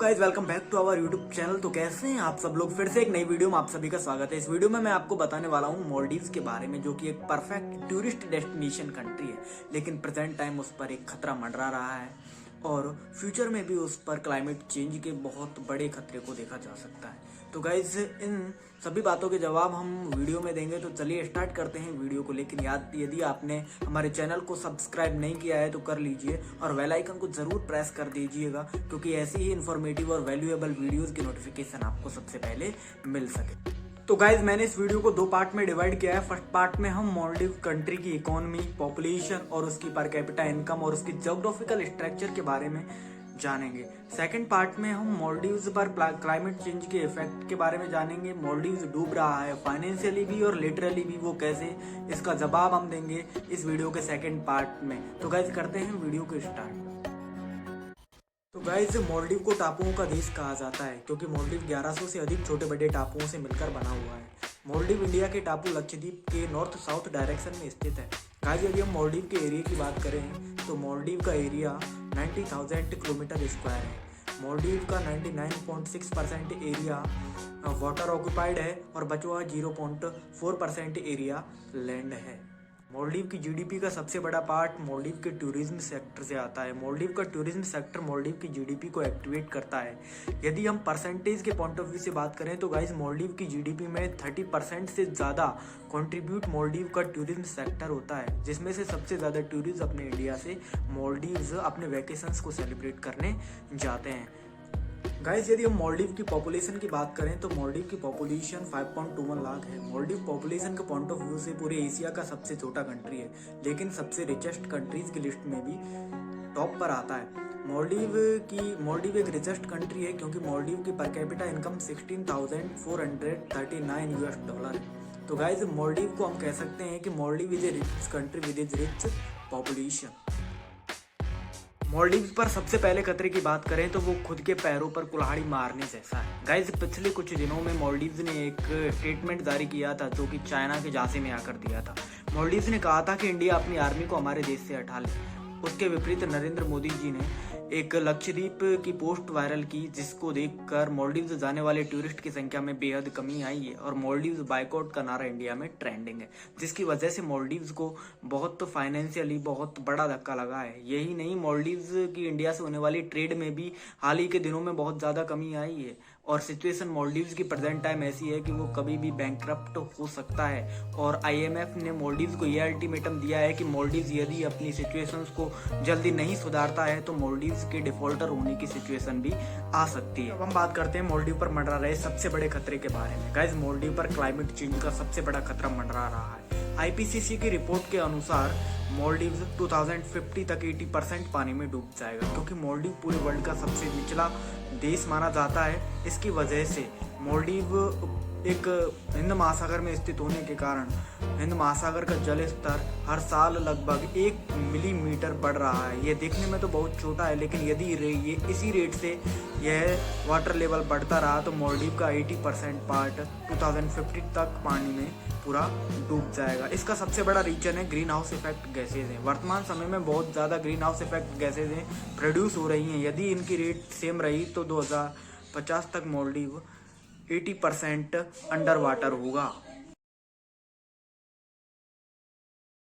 Guys welcome back to our YouTube channel. तो कैसे हैं आप सब लोग? फिर से एक नई वीडियो में आप सभी का स्वागत है। इस वीडियो में मैं आपको बताने वाला हूं मालदीव्स के बारे में, जो कि एक परफेक्ट टूरिस्ट डेस्टिनेशन कंट्री है, लेकिन प्रेजेंट टाइम उस पर एक खतरा मंडरा रहा है और फ्यूचर में भी उस पर क्लाइमेट चेंज के बहुत बड़े खतरे को देखा जा सकता है। तो गाइज इन सभी बातों के जवाब हम वीडियो में देंगे, तो चलिए स्टार्ट करते हैं वीडियो को। लेकिन यदि आपने हमारे चैनल को सब्सक्राइब नहीं किया है तो कर लीजिए और बेल आइकन को जरूर प्रेस कर दीजिएगा, क्योंकि ऐसी ही इन्फॉर्मेटिव और वैल्यूएबल वीडियोस की नोटिफिकेशन आपको सबसे पहले मिल सके। तो गाइज मैंने इस वीडियो को दो पार्ट में डिवाइड किया है। फर्स्ट पार्ट में हम मालदीव कंट्री की इकोनॉमी, पॉपुलेशन और उसकी पर कैपिटा इनकम और उसकी ज्योग्राफिकल स्ट्रक्चर के बारे में जानेंगे। सेकंड पार्ट में हम मालदीव्स पर क्लाइमेट चेंज के इफेक्ट के बारे में जानेंगे। मालदीव्स डूब रहा है फाइनेंशियली भी और लिटरली भी, वो कैसे, इसका जवाब हम देंगे इस वीडियो के सेकंड पार्ट में। तो गाइज करते हैं वीडियो को स्टार्ट। तो गाइज मालदीव को टापुओं का देश कहा जाता है, क्योंकि मालदीव 1100 से अधिक छोटे बड़े टापुओं से मिलकर बना हुआ है। मालदीव इंडिया के टापू लक्षद्वीप के नॉर्थ साउथ डायरेक्शन में स्थित है। गाइज यदि हम मालदीव के एरिया की बात करें तो मालदीव का एरिया 90,000 किलोमीटर स्क्वायर है। मालदीव का 99.6% एरिया वाटर ऑक्युपाइड है और बचा हुआ 0.4% एरिया लैंड है। मालदीव की जीडीपी का सबसे बड़ा पार्ट मालदीव के टूरिज्म सेक्टर से आता है। मालदीव का टूरिज्म सेक्टर मालदीव की जीडीपी को एक्टिवेट करता है। यदि हम परसेंटेज के पॉइंट ऑफ व्यू से बात करें तो गाइस मालदीव की जीडीपी में 30% से ज़्यादा कंट्रीब्यूट मालदीव का टूरिज्म सेक्टर होता है, जिसमें से सबसे ज़्यादा टूरिस्ट अपने इंडिया से मालदीव्स अपने वैकेशंस को सेलिब्रेट करने जाते हैं। गाइस यदि हम मालदीव की पॉपुलेशन की बात करें तो मालदीव की पॉपुलेशन 5.21 लाख है। मालदीव पॉपुलेशन के पॉइंट ऑफ व्यू से पूरे एशिया का सबसे छोटा कंट्री है, लेकिन सबसे रिचेस्ट कंट्रीज की लिस्ट में भी टॉप पर आता है। मालदीव एक रिचेस्ट कंट्री है, क्योंकि मालदीव की पर कैपिटा इनकम $16,439 है। तो गाइस मालदीव को हम कह सकते हैं कि Maldives is a rich country with is rich population. Maldives पर सबसे पहले खतरे की बात करें तो वो खुद के पैरों पर कुल्हाड़ी मारने जैसा है। गाइस पिछले कुछ दिनों में मालदीव्स ने एक स्टेटमेंट जारी किया था, जो कि चाइना के झांसे में आकर दिया था। मालदीव्स ने कहा था कि इंडिया अपनी आर्मी को हमारे देश से हटा ले। उसके विपरीत नरेंद्र मोदी जी ने एक लक्षद्वीप की पोस्ट वायरल की, जिसको देखकर मालदीव्स जाने वाले टूरिस्ट की संख्या में बेहद कमी आई है और मालदीव्स बाइकआउट का नारा इंडिया में ट्रेंडिंग है, जिसकी वजह से मालदीव्स को बहुत फाइनेंशियली बहुत बड़ा धक्का लगा है। यही नहीं, मालदीव्स की इंडिया से होने वाली ट्रेड में भी हाल ही के दिनों में बहुत ज़्यादा कमी आई है और सिचुएशन मालदीव्स की प्रेजेंट टाइम ऐसी है कि वो कभी भी बैंकरप्ट हो सकता है। और IMF ने मालदीव्स को यह अल्टीमेटम दिया है कि मालदीव्स यदि अपनी सिचुएशंस को जल्दी नहीं सुधारता है तो मालदीव्स के डिफॉल्टर होने की सिचुएशन भी आ सकती है। अब हम बात करते हैं मालदीव पर मंडरा रहे सबसे बड़े खतरे के बारे में। गाइस मालदीव पर क्लाइमेट चेंज का सबसे बड़ा खतरा मंडरा रहा है। IPCC की रिपोर्ट के अनुसार मालदीव्स 2050 तक 80% पानी में डूब जाएगा, क्योंकि मालदीव पूरे वर्ल्ड का सबसे निचला देश माना जाता है। इसकी वजह से मालदीव एक हिंद महासागर में स्थित होने के कारण हिंद महासागर का जल स्तर हर साल लगभग 1 मिलीमीटर बढ़ रहा है। यह देखने में तो बहुत छोटा है, लेकिन यदि ये इसी रेट से यह वाटर लेवल बढ़ता रहा तो मालदीव का 80% पार्ट 2050 तक पानी में पूरा डूब जाएगा। इसका सबसे बड़ा रीजन है ग्रीन हाउस इफेक्ट गैसेज हैं। वर्तमान समय में बहुत ज़्यादा ग्रीन हाउस इफेक्ट गैसेज हैं प्रोड्यूस हो रही हैं। यदि इनकी रेट सेम रही तो 2050 तक मालदीव 80% अंडर वाटर होगा